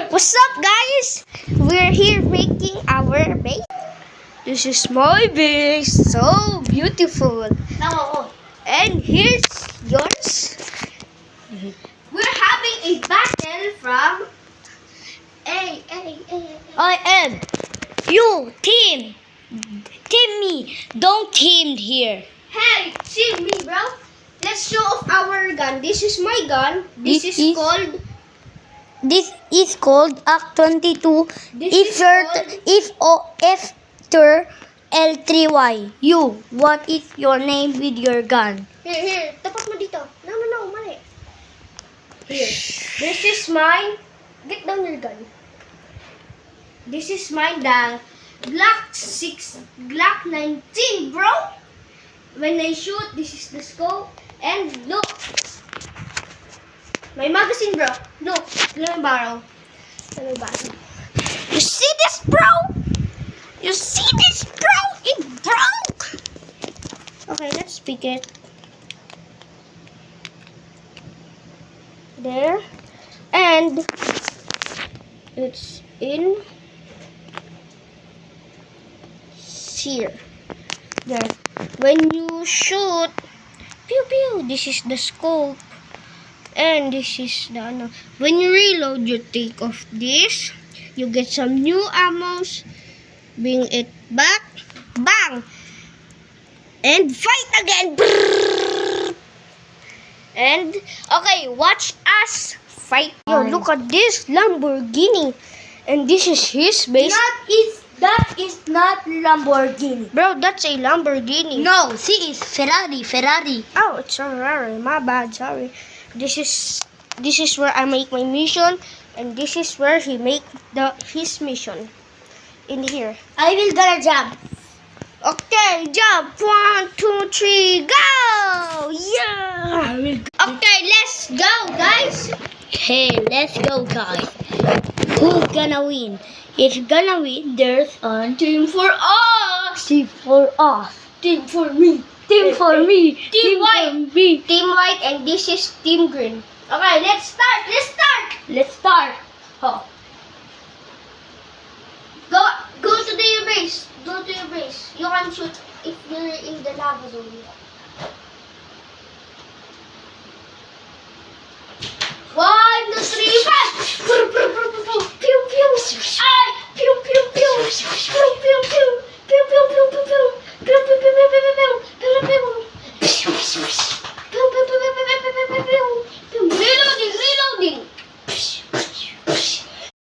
What's up, guys? We're here making our base. This is my base, so beautiful. And here's yours. We're having a battle from I am you team. Team me. Don't team here. Hey, team me, bro. Let's show off our gun. This is my gun. This is called ACT-22 Efter L3Y. You, what is your name with your gun? Here. Tapat mo dito. No, mali. Here. This is mine. Get down your gun. This is mine, the Glock 19, bro. When I shoot, this is the scope. And look. My magazine, bro. Look. Let me borrow. You see this, bro? You see this, bro? It broke. Okay, let's pick it. There. And it's in here. There. When you shoot, pew pew, this is the scope. And this is the when you reload, you take off this. You get some new ammos. Bring it back. Bang! And fight again. And okay, watch us fight. Yo, look at this Lamborghini. And this is his base. That is not Lamborghini. Bro, that's a Lamborghini. No, see, it's Ferrari. Oh, it's Ferrari. My bad, sorry. This is where I make my mission, and this is where he make his mission. In here. I will gonna jump. Okay, jump. 1, 2, 3, go! Yeah! Okay, let's go, guys. Hey, let's go, guys. Who's gonna win? It's gonna win. There's a team for us. Team for us. Team for me. Team for me. Team white. Team white, and this is team green. Okay, let's start. Oh. Go to your base. You can shoot if you're in the lava zone. 1, 2, 3, 5.